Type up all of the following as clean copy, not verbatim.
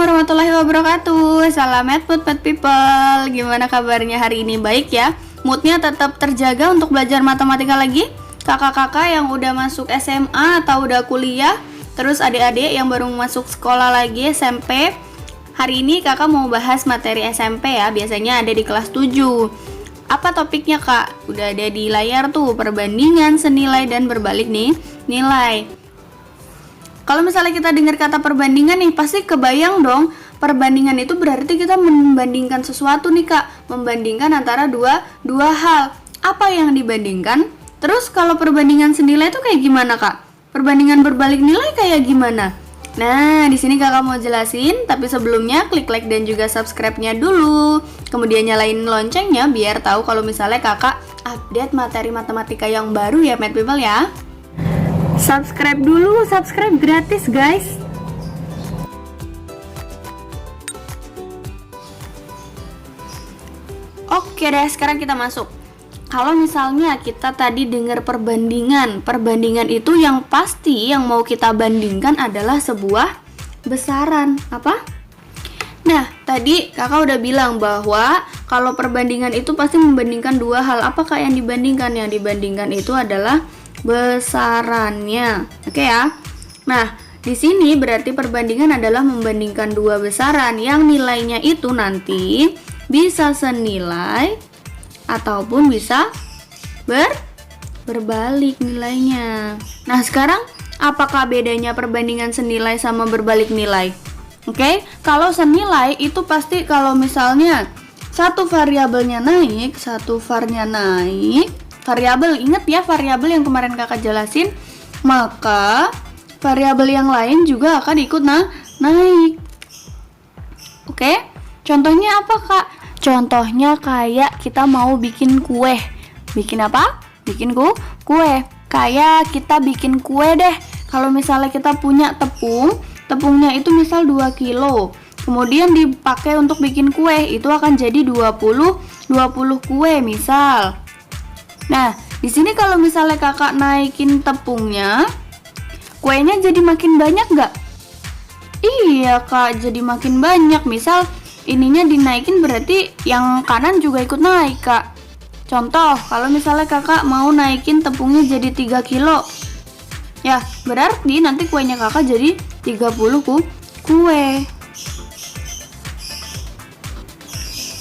warahmatullahi wabarakatuh. Salam pet people. Gimana kabarnya hari ini? Baik ya? Moodnya tetap terjaga untuk belajar matematika lagi? Kakak-kakak yang udah masuk SMA atau udah kuliah, terus adik-adik yang baru masuk sekolah lagi SMP. Hari ini kakak mau bahas materi SMP ya, biasanya ada di kelas 7. Apa topiknya kak? Udah ada di layar tuh, perbandingan senilai dan berbalik nih nilai. Kalau misalnya kita dengar kata perbandingan nih, pasti kebayang dong, perbandingan itu berarti kita membandingkan sesuatu nih kak, membandingkan antara dua hal. Apa yang dibandingkan? Terus kalau perbandingan senilai itu kayak gimana kak? Perbandingan berbalik nilai kayak gimana? Nah, di sini kakak mau jelasin, tapi sebelumnya klik like dan juga subscribe-nya dulu. Kemudian nyalain loncengnya biar tahu kalau misalnya kakak update materi matematika yang baru ya, Mad People ya. Subscribe dulu, subscribe gratis guys. Oke deh, sekarang kita masuk. Kalau misalnya kita tadi dengar perbandingan itu yang pasti yang mau kita bandingkan adalah sebuah besaran. Apa? Nah, tadi kakak udah bilang bahwa kalau perbandingan itu pasti membandingkan dua hal. Apakah yang dibandingkan? Yang dibandingkan itu adalah besarannya. Oke ya. Nah, di sini berarti perbandingan adalah membandingkan dua besaran yang nilainya itu nanti bisa senilai ataupun bisa berbalik nilainya. Nah, sekarang apakah bedanya perbandingan senilai sama berbalik nilai? Oke, kalau senilai itu pasti kalau misalnya satu variabelnya naik, satu var-nya naik, variabel, ingat ya variabel yang kemarin kakak jelasin, maka variabel yang lain juga akan ikut naik. Oke, contohnya apa kak? Contohnya kayak kita mau bikin kue. Bikin apa? Bikin kue. Kayak kita bikin kue deh. Kalau misalnya kita punya tepungnya itu misal 2 kilo. Kemudian dipakai untuk bikin kue, itu akan jadi 20 kue misal. Nah, di sini kalau misalnya kakak naikin tepungnya, kuenya jadi makin banyak nggak? Iya kak, jadi makin banyak. Misal ininya dinaikin berarti yang kanan juga ikut naik kak. Contoh, kalau misalnya kakak mau naikin tepungnya jadi 3 kilo, ya berarti nanti kuenya kakak jadi 30 kue.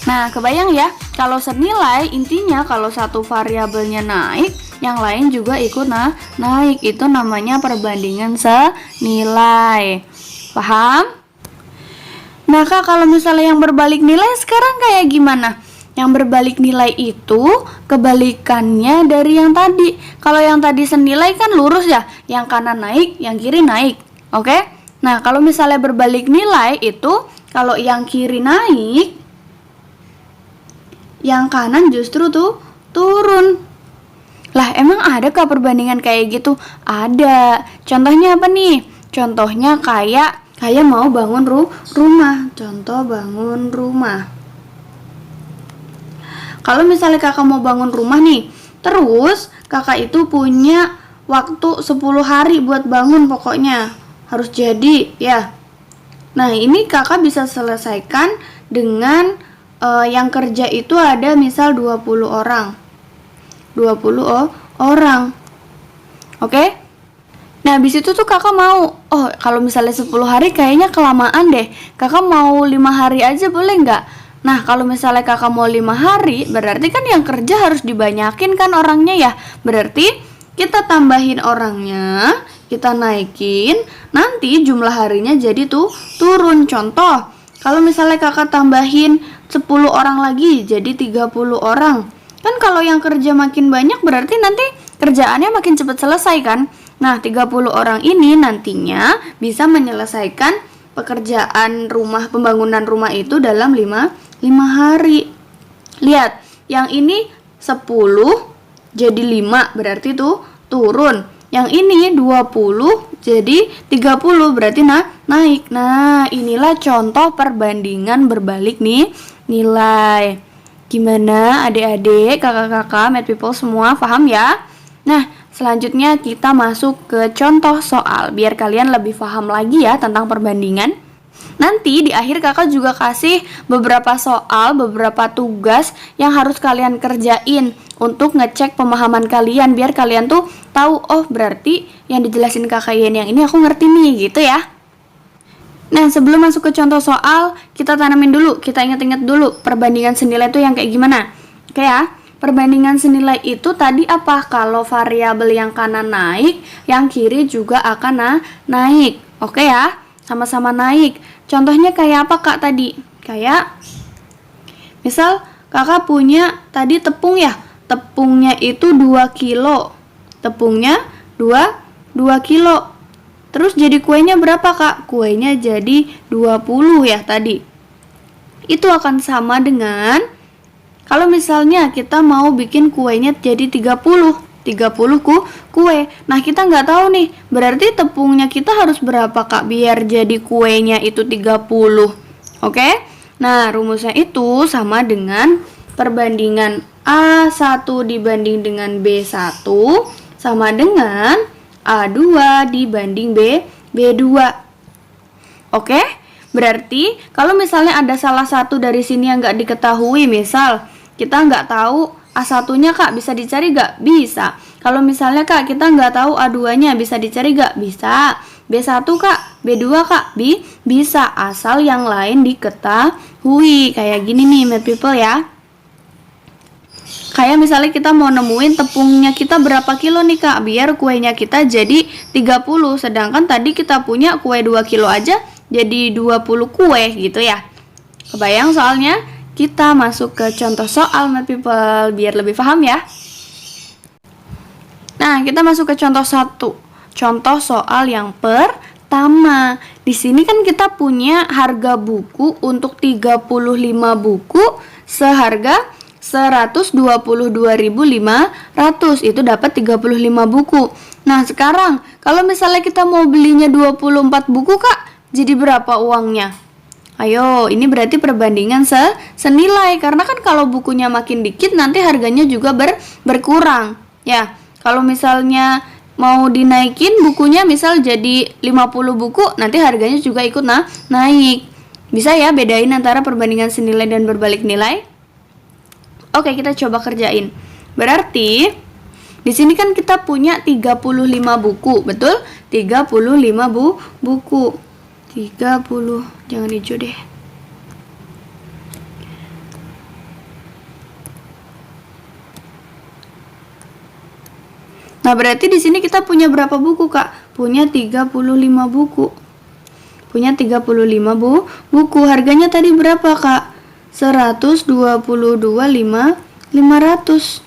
Nah, kebayang ya, kalau senilai intinya kalau satu variabelnya naik, yang lain juga ikut naik. Itu namanya perbandingan senilai. Paham? Nah, kak, kalau misalnya yang berbalik nilai sekarang kayak gimana? Yang berbalik nilai itu kebalikannya dari yang tadi. Kalau yang tadi senilai kan lurus ya, yang kanan naik, yang kiri naik. Oke? Nah, kalau misalnya berbalik nilai itu kalau yang kiri naik, yang kanan justru tuh turun. Lah, emang ada kah perbandingan kayak gitu? Ada. Contohnya apa nih? Contohnya kayak mau bangun rumah. Contoh bangun rumah. Kalau misalnya kakak mau bangun rumah nih, terus kakak itu punya waktu 10 hari buat bangun, pokoknya harus jadi ya. Nah, ini kakak bisa selesaikan dengan yang kerja itu ada misal 20 orang. 20 orang. Oke? Nah, habis itu tuh kakak mau, kalau misalnya 10 hari kayaknya kelamaan deh. Kakak mau 5 hari aja boleh nggak? Nah, kalau misalnya kakak mau 5 hari, berarti kan yang kerja harus dibanyakin kan orangnya ya. Berarti kita tambahin orangnya, kita naikin, nanti jumlah harinya jadi tuh turun. Contoh, kalau misalnya kakak tambahin 10 orang lagi jadi 30 orang. Kan kalau yang kerja makin banyak berarti nanti kerjaannya makin cepat selesai kan? Nah, 30 orang ini nantinya bisa menyelesaikan pekerjaan rumah, pembangunan rumah itu dalam 5 hari. Lihat, yang ini 10 jadi 5 berarti tuh turun. Yang ini 20 jadi 30 berarti naik. Nah, inilah contoh perbandingan berbalik nih nilai. Gimana adik-adik, kakak-kakak, Mad People semua paham ya? Nah, selanjutnya kita masuk ke contoh soal biar kalian lebih paham lagi ya tentang perbandingan. Nanti di akhir kakak juga kasih beberapa soal, beberapa tugas yang harus kalian kerjain untuk ngecek pemahaman kalian biar kalian tuh tahu, oh berarti yang dijelasin kakak Yen yang ini aku ngerti nih, gitu ya. Nah, sebelum masuk ke contoh soal, kita tanamin dulu, kita ingat-ingat dulu perbandingan senilai itu yang kayak gimana. Oke ya, perbandingan senilai itu tadi apa? Kalau variabel yang kanan naik, yang kiri juga akan naik. Oke ya, sama-sama naik. Contohnya kayak apa kak tadi? Kayak misal kakak punya tadi tepung ya. Tepungnya itu 2 kilo. Tepungnya 2 kilo. Terus jadi kuenya berapa kak? Kuenya jadi 20 ya tadi. Itu akan sama dengan kalau misalnya kita mau bikin kuenya jadi 30 kue. Nah, kita nggak tahu nih, berarti tepungnya kita harus berapa kak biar jadi kuenya itu 30. Oke? Nah, rumusnya itu sama dengan perbandingan A1 dibanding dengan B1 sama dengan A2 dibanding B2. Oke? Berarti kalau misalnya ada salah satu dari sini yang nggak diketahui, misal kita nggak tahu A1-nya kak, bisa dicari gak? Bisa. Kalau misalnya kak, kita nggak tahu A2-nya, bisa dicari gak? Bisa. B1 kak, B2 kak? Bisa, asal yang lain diketahui. Kayak gini nih, math people ya. Kayak misalnya kita mau nemuin tepungnya kita berapa kilo nih kak, biar kuenya kita jadi 30. Sedangkan tadi kita punya kue 2 kilo aja, jadi 20 kue gitu ya. Kebayang soalnya? Kita masuk ke contoh soal math people biar lebih paham ya. Nah, kita masuk ke contoh 1. Contoh soal yang pertama. Di sini kan kita punya harga buku untuk 35 buku seharga 122.500. Itu dapat 35 buku. Nah, sekarang kalau misalnya kita mau belinya 24 buku, Kak, jadi berapa uangnya? Ayo, ini berarti perbandingan senilai, karena kan kalau bukunya makin dikit nanti harganya juga berkurang. Ya, kalau misalnya mau dinaikin bukunya misal jadi 50 buku, nanti harganya juga ikut naik. Bisa ya bedain antara perbandingan senilai dan berbalik nilai? Oke, kita coba kerjain. Berarti di sini kan kita punya 35 buku, betul? 35 buku. 30, jangan hijau deh. Nah, berarti di sini kita punya berapa buku, Kak? Punya 35 buku. Punya 35 buku. Harganya tadi berapa, Kak? 122.500.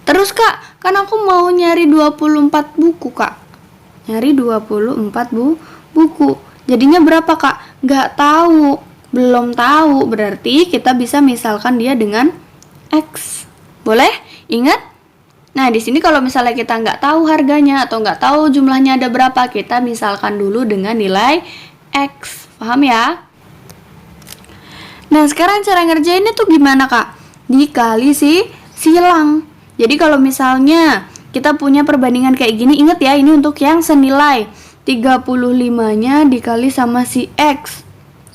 Terus, Kak, kan aku mau nyari 24 buku, Kak. Nyari 24 buku. Jadinya berapa, Kak? Nggak tahu. Belum tahu. Berarti kita bisa misalkan dia dengan X. Boleh? Ingat? Nah, di sini kalau misalnya kita nggak tahu harganya atau nggak tahu jumlahnya ada berapa, kita misalkan dulu dengan nilai X. Paham ya? Nah, sekarang cara ngerjainnya tuh gimana, Kak? Dikali silang. Jadi kalau misalnya kita punya perbandingan kayak gini, ingat ya, ini untuk yang senilai. 35-nya dikali sama si X.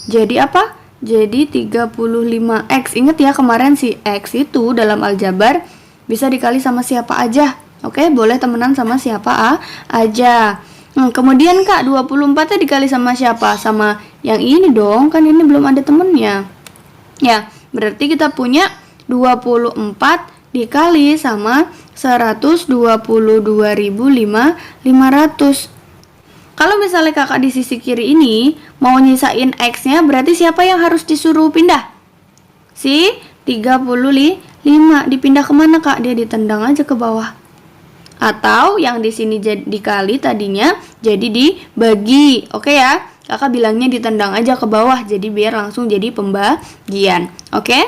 Jadi apa? Jadi 35X. Ingat ya, kemarin si X itu dalam aljabar bisa dikali sama siapa aja. Oke, boleh temenan sama siapa aja. Kemudian Kak, 24-nya dikali sama siapa? Sama yang ini dong, kan ini belum ada temennya. Ya, berarti kita punya 24 dikali sama 122.500. Kalau misalnya kakak di sisi kiri ini mau nyisain X-nya, berarti siapa yang harus disuruh pindah? Si 35. Dipindah kemana, Kak? Dia ditendang aja ke bawah. Atau yang di sini dikali tadinya jadi dibagi. Oke ya? Kakak bilangnya ditendang aja ke bawah, jadi biar langsung jadi pembagian. Oke?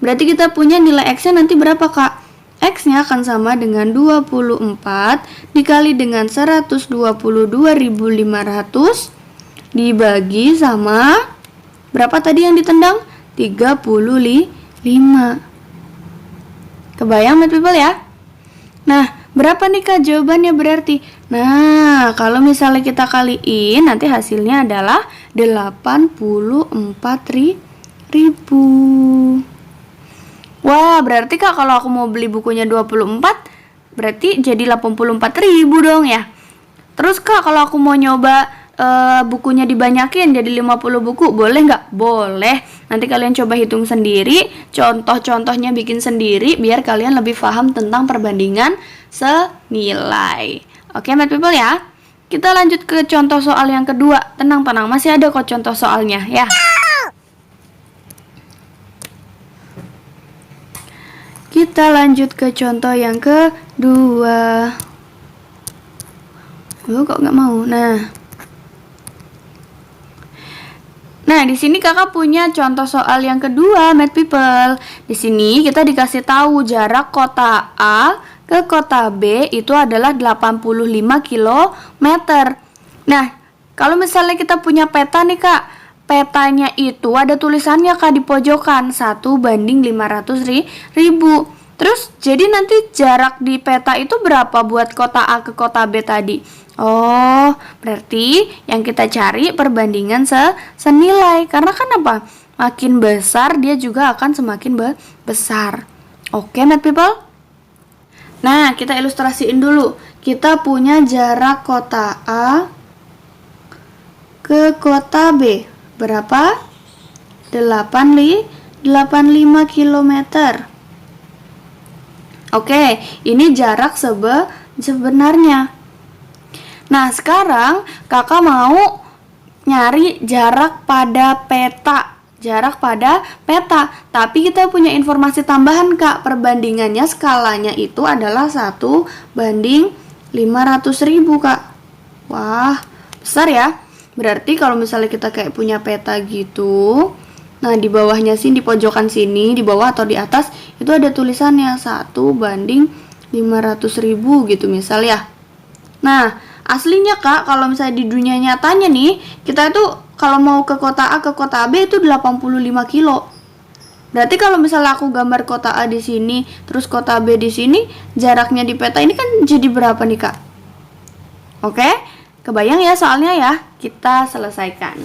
Berarti kita punya nilai X-nya nanti berapa, Kak? X-nya akan sama dengan 24 dikali dengan 122.500 dibagi sama berapa tadi yang ditendang? 35. Kebayang math people ya? Nah, Berapa nih Kak jawabannya berarti? Nah, kalau misalnya kita kaliin, nanti hasilnya adalah 84.000. Wah, berarti Kak kalau aku mau beli bukunya 24, berarti jadi 84.000 dong ya. Terus Kak kalau aku mau nyoba bukunya dibanyakin jadi 50 buku, boleh nggak? Boleh. Nanti kalian coba hitung sendiri, contoh-contohnya bikin sendiri biar kalian lebih paham tentang perbandingan senilai. Oke, math people ya. Kita lanjut ke contoh soal yang kedua. Tenang-tenang, masih ada kok contoh soalnya ya. Kita lanjut ke contoh yang kedua. Kok nggak mau? Nah, di sini kakak punya contoh soal yang kedua, math people. Di sini kita dikasih tahu jarak kota A ke kota B itu adalah 85 km. Nah, kalau misalnya kita punya peta nih Kak, petanya itu ada tulisannya Kak di pojokan 1:500.000. Terus jadi nanti jarak di peta itu berapa buat kota A ke kota B tadi? Oh, berarti yang kita cari perbandingan senilai. Karena kan apa? Makin besar dia juga akan semakin besar. Oke, math people? Nah, kita ilustrasiin dulu. Kita punya jarak kota A ke kota B. Berapa? 85 km. Oke, ini jarak sebenarnya. Nah, sekarang kakak mau nyari jarak pada peta. Tapi kita punya informasi tambahan Kak. Perbandingannya skalanya itu adalah 1:500.000 Kak. Wah, besar ya. Berarti kalau misalnya kita kayak punya peta gitu, nah di bawahnya sini, di pojokan sini, di bawah atau di atas itu ada tulisannya 1:500.000 gitu misal ya. Nah, aslinya Kak, kalau misalnya di dunia nyatanya nih, kita itu kalau mau ke kota A ke kota B itu 85 kilo. Berarti kalau misalnya aku gambar kota A di sini, terus kota B di sini, jaraknya di peta ini kan jadi berapa nih Kak? Oke, kebayang ya soalnya ya. Kita selesaikan.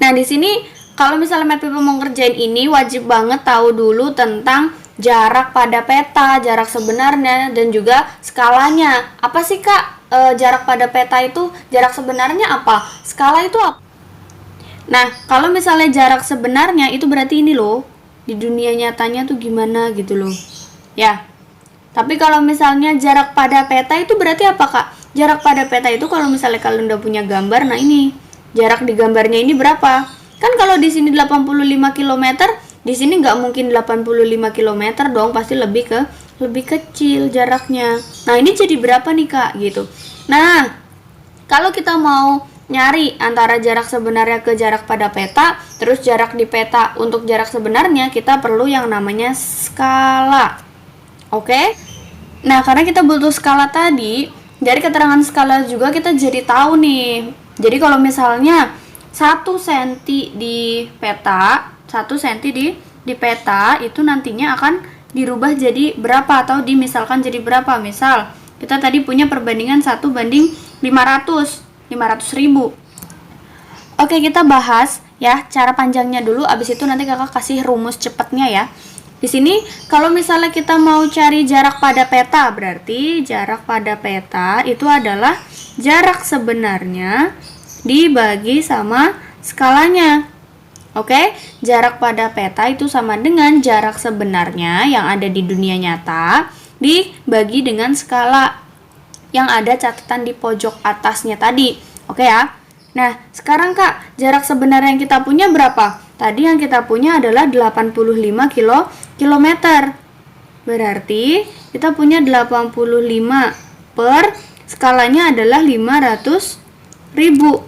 Nah, di sini kalau misalnya math people mau ngerjain ini, wajib banget tahu dulu tentang jarak pada peta, jarak sebenarnya, dan juga skalanya. Apa sih Kak jarak pada peta itu? Jarak sebenarnya apa? Skala itu apa? Nah, kalau misalnya jarak sebenarnya itu berarti ini loh, di dunia nyatanya tuh gimana gitu loh. Ya. Tapi kalau misalnya jarak pada peta itu berarti apa Kak? Jarak pada peta itu kalau misalnya kalian udah punya gambar, nah ini jarak di gambarnya ini berapa? Kan kalau di sini 85 km, di sini nggak mungkin 85 km dong, pasti lebih kecil jaraknya. Nah, ini jadi berapa nih Kak gitu. Nah, kalau kita mau nyari antara jarak sebenarnya ke jarak pada peta, terus jarak di peta untuk jarak sebenarnya, kita perlu yang namanya skala. Oke? Nah, karena kita butuh skala tadi, dari keterangan skala juga kita jadi tahu nih. Jadi kalau misalnya 1 cm di peta, 1 cm di peta itu nantinya akan dirubah jadi berapa atau dimisalkan jadi berapa. Misal kita tadi punya perbandingan 1:500.000. Oke, kita bahas ya cara panjangnya dulu, abis itu nanti kakak kasih rumus cepatnya ya. Di sini kalau misalnya kita mau cari jarak pada peta, berarti jarak pada peta itu adalah jarak sebenarnya dibagi sama skalanya. Oke, jarak pada peta itu sama dengan jarak sebenarnya yang ada di dunia nyata dibagi dengan skala yang ada catatan di pojok atasnya tadi. Oke ya. Nah, sekarang Kak, jarak sebenarnya yang kita punya berapa? Tadi yang kita punya adalah 85 km. Berarti kita punya 85 per skalanya adalah 500.000.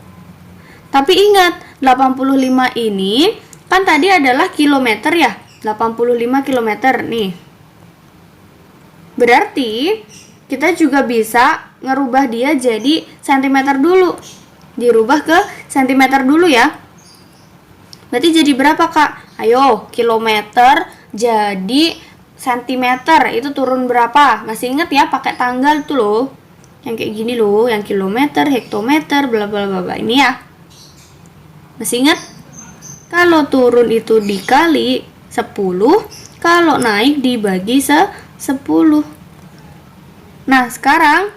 Tapi ingat, 85 ini kan tadi adalah kilometer ya. 85 km nih. Berarti kita juga bisa ngerubah dia jadi cm dulu. Dirubah ke cm dulu ya. Berarti jadi berapa Kak? Ayo, kilometer jadi sentimeter itu turun berapa? Masih ingat ya pakai tanggal tuh loh. Yang kayak gini loh, yang kilometer, hektometer, bla bla bla bla. Ini ya. Masih ingat? Kalau turun itu dikali 10, kalau naik dibagi 10. Nah, sekarang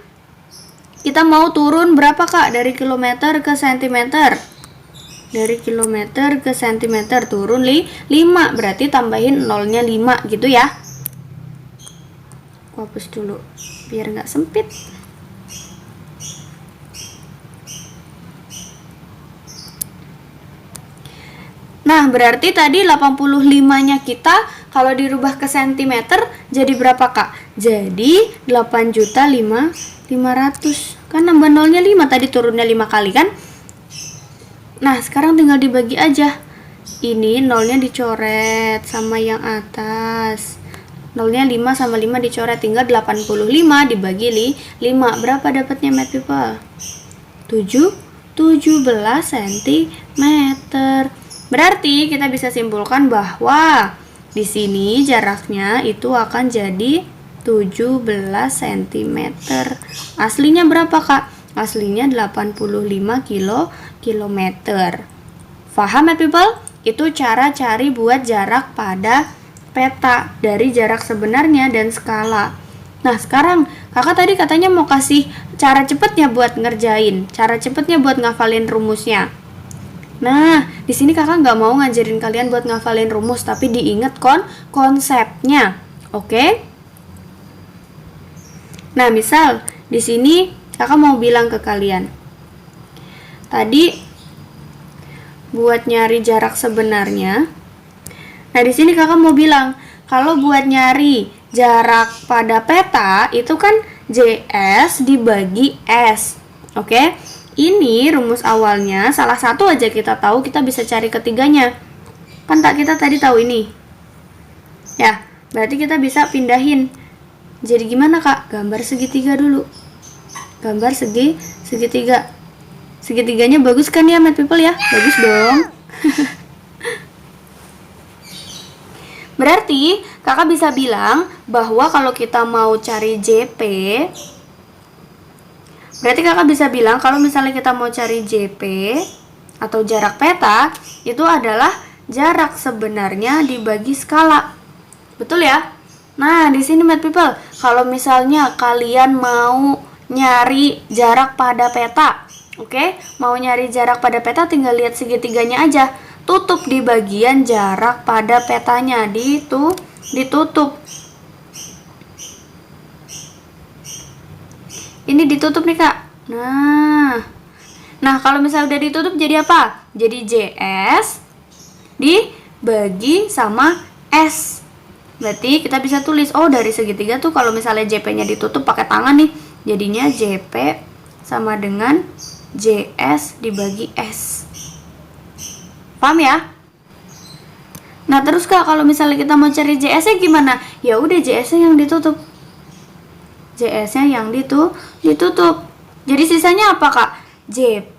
kita mau turun berapa Kak? Dari kilometer ke sentimeter. Dari kilometer ke sentimeter turun 5. Berarti tambahin nolnya 5 gitu ya. Aku hapus dulu biar nggak sempit. Nah, berarti tadi 85-nya kita kalau dirubah ke sentimeter jadi berapa, Kak? Jadi 8.500.000. Kan nambah nolnya 5, tadi turunnya 5 kali kan? Nah, sekarang tinggal dibagi aja. Ini nolnya dicoret sama yang atas. Nolnya 5 sama 5 dicoret, tinggal 85 dibagi 5. Berapa dapatnya, Math People? 17 cm. Berarti kita bisa simpulkan bahwa di sini jaraknya itu akan jadi 17 cm. Aslinya berapa, Kak? Aslinya 85 kilometer. Paham ya, people? Itu cara cari buat jarak pada peta dari jarak sebenarnya dan skala. Nah, sekarang Kakak tadi katanya mau kasih cara cepetnya buat ngerjain, cara cepetnya buat ngafalin rumusnya. Nah, di sini Kakak nggak mau ngajarin kalian buat ngafalin rumus, tapi diinget konsepnya. Oke? Nah, misal di sini Kakak mau bilang ke kalian. Tadi buat nyari jarak sebenarnya. Nah, di sini Kakak mau bilang, kalau buat nyari jarak pada peta itu kan JS dibagi S. Oke? Ini rumus awalnya, salah satu aja kita tahu, kita bisa cari ketiganya. Kan tak kita tadi tahu ini. Ya, berarti kita bisa pindahin. Jadi gimana, Kak? Gambar segitiga dulu. Gambar segitiga. Segitiganya bagus kan ya, Math People ya? Bagus dong. Berarti Kakak bisa bilang bahwa kalau kita mau cari JP, berarti Kakak bisa bilang kalau misalnya kita mau cari JP atau jarak peta, itu adalah jarak sebenarnya dibagi skala. Betul ya? Nah, di sini Math People, kalau misalnya kalian mau nyari jarak pada peta, oke? Mau nyari jarak pada peta, tinggal lihat segitiganya aja. Tutup di bagian jarak pada petanya, ditutup. Ini ditutup nih, Kak. Nah, kalau misalnya udah ditutup jadi apa? Jadi JS dibagi sama S. Berarti kita bisa tulis, oh dari segitiga tuh kalau misalnya JP-nya ditutup pakai tangan nih, jadinya JP sama dengan JS dibagi S. Paham ya? Nah, terus Kak, kalau misalnya kita mau cari JS-nya gimana? Ya udah JS-nya yang ditutup. JS-nya yang ditutup. Jadi sisanya apa, Kak? JP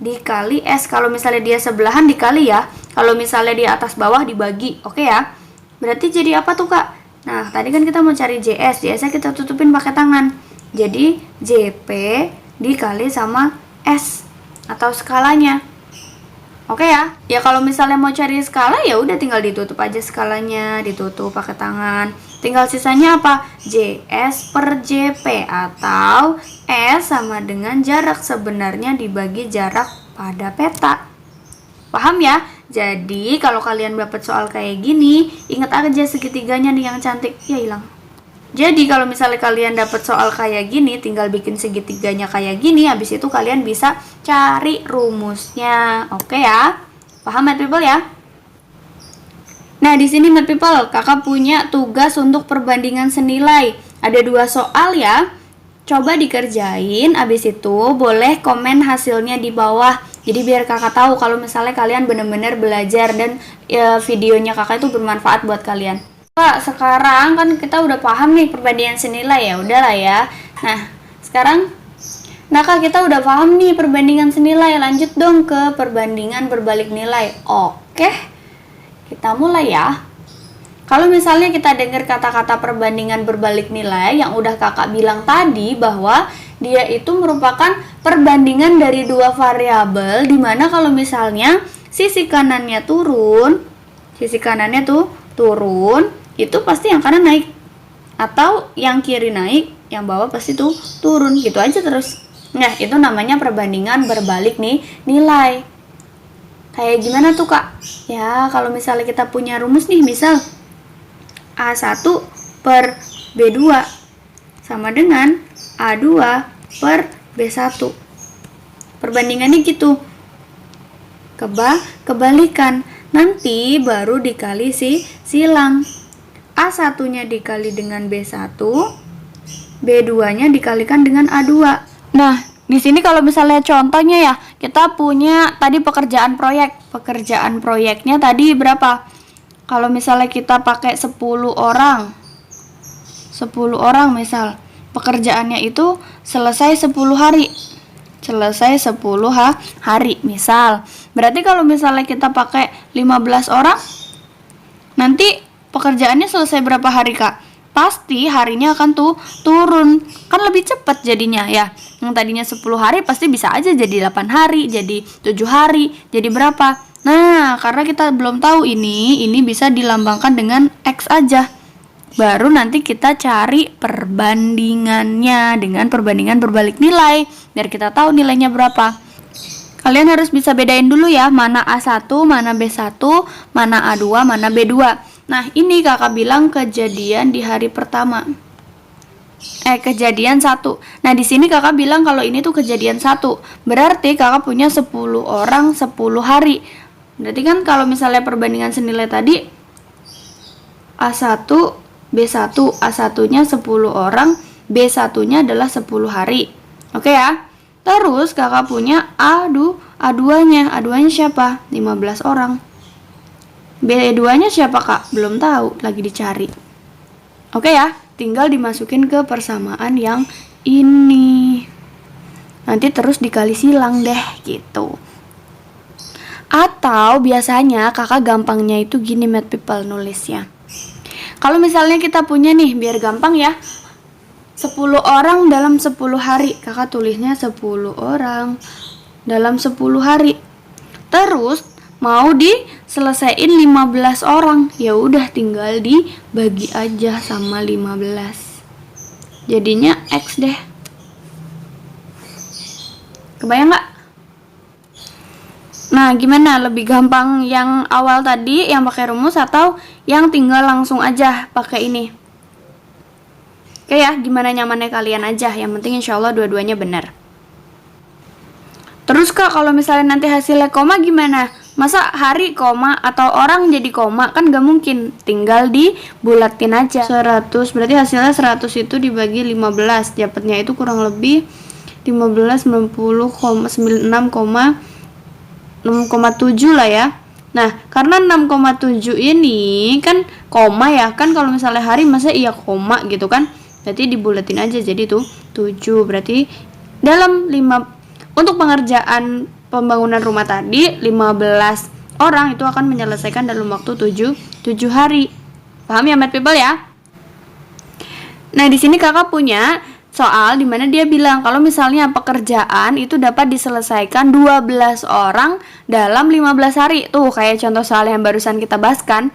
dikali S. Kalau misalnya dia sebelahan dikali ya. Kalau misalnya di atas bawah dibagi. Oke ya? Berarti jadi apa tuh, Kak? Nah, tadi kan kita mau cari JS. JS-nya kita tutupin pakai tangan. Jadi JP dikali sama S atau skalanya. Oke ya? Ya kalau misalnya mau cari skala ya udah tinggal ditutup aja skalanya, ditutup pakai tangan. Tinggal sisanya apa? JS per JP atau S sama dengan jarak sebenarnya dibagi jarak pada peta. Paham ya? Jadi kalau kalian dapat soal kayak gini, ingat aja segitiganya nih yang cantik. Ya hilang. Jadi kalau misalnya kalian dapat soal kayak gini, tinggal bikin segitiganya kayak gini, habis itu kalian bisa cari rumusnya. Oke ya? Paham Math People ya? Nah, di sini Math People, Kakak punya tugas untuk perbandingan senilai. Ada 2 soal ya. Coba dikerjain, habis itu boleh komen hasilnya di bawah. Jadi biar Kakak tahu kalau misalnya kalian benar-benar belajar dan videonya Kakak itu bermanfaat buat kalian. Kak, sekarang kan kita udah paham nih perbandingan senilai ya, udahlah ya. Nah, sekarang Kak, kita udah paham nih perbandingan senilai, lanjut dong ke perbandingan berbalik nilai. Oke, kita mulai ya. Kalau misalnya kita dengar kata-kata perbandingan berbalik nilai yang udah kakak bilang tadi, bahwa dia itu merupakan perbandingan dari dua variabel, dimana kalau misalnya sisi kanannya turun, itu pasti yang kanan naik, atau yang kiri naik, yang bawah pasti tuh turun, gitu aja terus. Nah, itu namanya perbandingan berbalik nih nilai. Kayak gimana tuh kak? Ya, kalau misalnya kita punya rumus nih, misal A1 per B2 sama dengan A2 per B1. Perbandingannya gitu. Kebalikan. Nanti baru dikali silang. A1-nya dikali dengan B1, B2-nya dikalikan dengan A2. Nah, di sini kalau misalnya contohnya ya, kita punya tadi pekerjaan proyek. Pekerjaan proyeknya tadi berapa? Kalau misalnya kita pakai 10 orang misal, pekerjaannya itu selesai 10 hari. Misal. Berarti kalau misalnya kita pakai 15 orang, nanti pekerjaannya selesai berapa hari kak? Pasti harinya akan turun. Kan lebih cepat jadinya ya. Yang tadinya 10 hari pasti bisa aja jadi 8 hari, jadi 7 hari, jadi berapa? Nah, karena kita belum tahu ini bisa dilambangkan dengan X aja. Baru nanti kita cari perbandingannya dengan perbandingan berbalik nilai, biar kita tahu nilainya berapa. Kalian harus bisa bedain dulu ya, mana A1, mana B1, mana A2, mana B2. Nah, ini kakak bilang kejadian di hari pertama. Kejadian 1. Nah, di sini kakak bilang kalau ini tuh kejadian 1. Berarti kakak punya 10 orang 10 hari. Berarti kan kalau misalnya perbandingan senilai tadi A1, B1, A1-nya 10 orang, B1-nya adalah 10 hari. Oke ya. Terus kakak punya A2-nya. A2-nya siapa? 15 orang. B2-nya siapa kak? Belum tahu, lagi dicari. Oke ya, tinggal dimasukin ke persamaan yang ini. Nanti terus dikali silang deh, gitu. Atau biasanya kakak gampangnya itu gini math people nulisnya. Kalau misalnya kita punya nih, biar gampang ya, 10 orang dalam 10 hari. Kakak tulisnya 10 orang dalam 10 hari. Terus mau diselesaiin 15 orang. Ya udah tinggal dibagi aja sama 15. Jadinya X deh. Kebayang nggak? Nah, gimana? Lebih gampang yang awal tadi yang pakai rumus atau yang tinggal langsung aja pakai ini? Oke ya, gimana nyamannya kalian aja. Yang penting insya Allah dua-duanya benar. Terus kak, kalau misalnya nanti hasilnya koma gimana? Masa hari koma atau orang jadi koma? Kan gak mungkin. Tinggal dibulatin aja. 100, berarti hasilnya 100 itu dibagi 15. Dapatnya itu kurang lebih 15, 90,96, 6,7 lah ya. Nah, karena 6,7 ini kan koma ya. Kan kalau misalnya hari masa iya koma gitu kan. Berarti dibulatin aja jadi tuh 7. Berarti dalam 5 untuk pengerjaan pembangunan rumah tadi 15 orang itu akan menyelesaikan dalam waktu 7 hari. Paham ya math people ya? Nah, di sini kakak punya soal dimana dia bilang kalau misalnya pekerjaan itu dapat diselesaikan 12 orang dalam 15 hari. Tuh kayak contoh soal yang barusan kita bahas kan.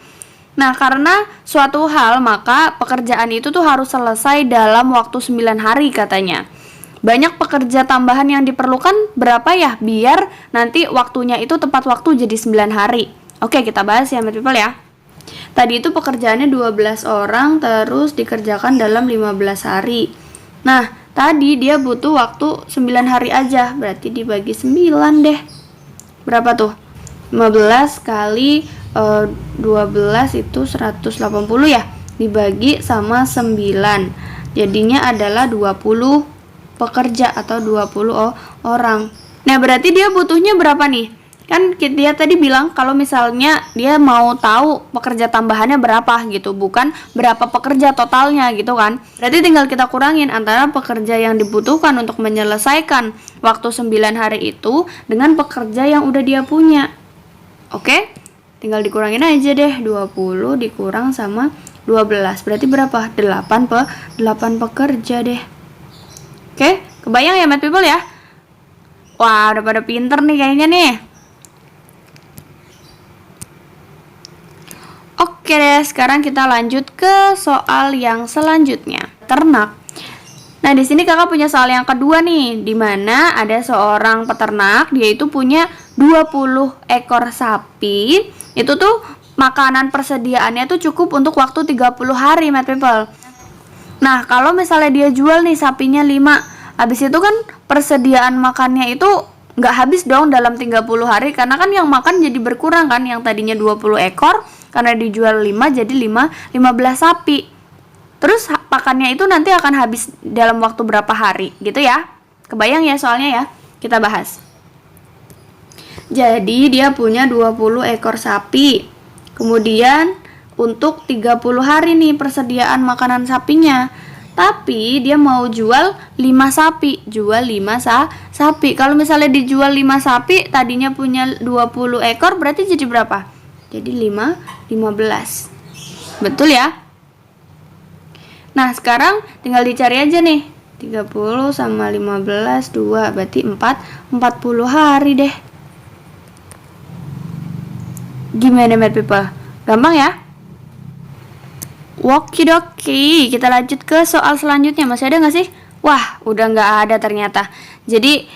Nah, karena suatu hal maka pekerjaan itu tuh harus selesai dalam waktu 9 hari katanya. Banyak pekerja tambahan yang diperlukan berapa ya biar nanti waktunya itu tepat waktu jadi 9 hari. Oke, kita bahas ya math people ya. Tadi itu pekerjaannya 12 orang terus dikerjakan dalam 15 hari. Nah, tadi dia butuh waktu 9 hari aja, berarti dibagi 9 deh. Berapa tuh? 15 kali 12 itu 180 ya, dibagi sama 9. Jadinya adalah 20 pekerja atau 20 orang. Nah, berarti dia butuhnya berapa nih? Kan dia tadi bilang kalau misalnya dia mau tahu pekerja tambahannya berapa gitu, bukan berapa pekerja totalnya gitu kan. Berarti tinggal kita kurangin antara pekerja yang dibutuhkan untuk menyelesaikan waktu 9 hari itu dengan pekerja yang udah dia punya. Oke? tinggal dikurangin aja deh. 20 dikurang sama 12 berarti berapa? 8 pekerja deh. Oke, kebayang ya math people ya? Wah, udah pada pinter nih kayaknya nih. Oke deh, sekarang kita lanjut ke soal yang selanjutnya. Ternak. Nah, di sini kakak punya soal yang kedua nih, di mana ada seorang peternak, dia itu punya 20 ekor sapi. Itu tuh makanan persediaannya tuh cukup untuk waktu 30 hari, math people. Nah, kalau misalnya dia jual nih sapinya 5, habis itu kan persediaan makannya itu nggak habis dong dalam 30 hari, karena kan yang makan jadi berkurang kan, yang tadinya 20 ekor, karena dijual 5 jadi 15 sapi. Terus pakannya itu nanti akan habis dalam waktu berapa hari gitu ya. Kebayang ya soalnya ya. Kita bahas. Jadi dia punya 20 ekor sapi. Kemudian untuk 30 hari nih persediaan makanan sapinya. Tapi dia mau jual 5 sapi. Jual 5 sapi. Kalau misalnya dijual 5 sapi, tadinya punya 20 ekor berarti jadi berapa? Jadi 15. Betul ya? Nah, sekarang tinggal dicari aja nih. 30 sama 15, 2, berarti 40 hari deh. Gimana math people? Gampang ya? Okidoki, kita lanjut ke soal selanjutnya. Masih ada nggak sih? Wah, udah nggak ada ternyata. Jadi,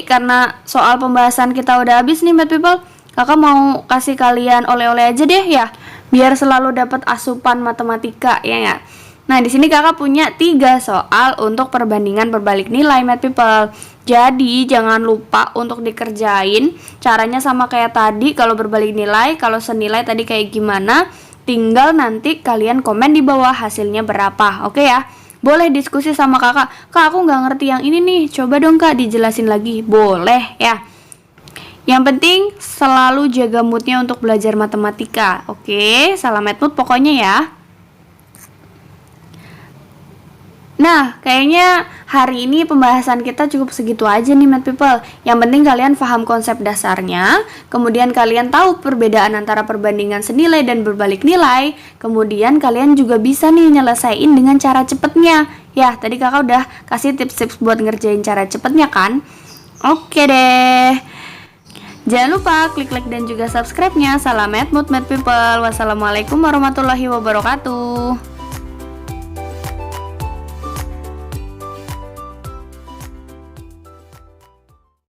karena soal pembahasan kita udah habis nih math people, kakak mau kasih kalian oleh-oleh aja deh ya, biar selalu dapat asupan matematika ya nggak? Nah, di sini kakak punya 3 soal untuk perbandingan berbalik nilai math people. Jadi jangan lupa untuk dikerjain. Caranya sama kayak tadi, kalau berbalik nilai, kalau senilai tadi kayak gimana, tinggal nanti kalian komen di bawah hasilnya berapa. Oke ya? Boleh diskusi sama kakak. Kak, aku nggak ngerti yang ini nih, coba dong kak dijelasin lagi. Boleh ya. Yang penting selalu jaga moodnya untuk belajar matematika. Oke, salam math mood pokoknya ya. Nah, kayaknya hari ini pembahasan kita cukup segitu aja nih math people. Yang penting kalian paham konsep dasarnya, kemudian kalian tahu perbedaan antara perbandingan senilai dan berbalik nilai, kemudian kalian juga bisa nih nyelesain dengan cara cepetnya. Ya, tadi kakak udah kasih tips-tips buat ngerjain cara cepetnya kan? Oke deh. Jangan lupa klik like dan juga subscribe-nya. Salam math mood math people. Wassalamualaikum warahmatullahi wabarakatuh.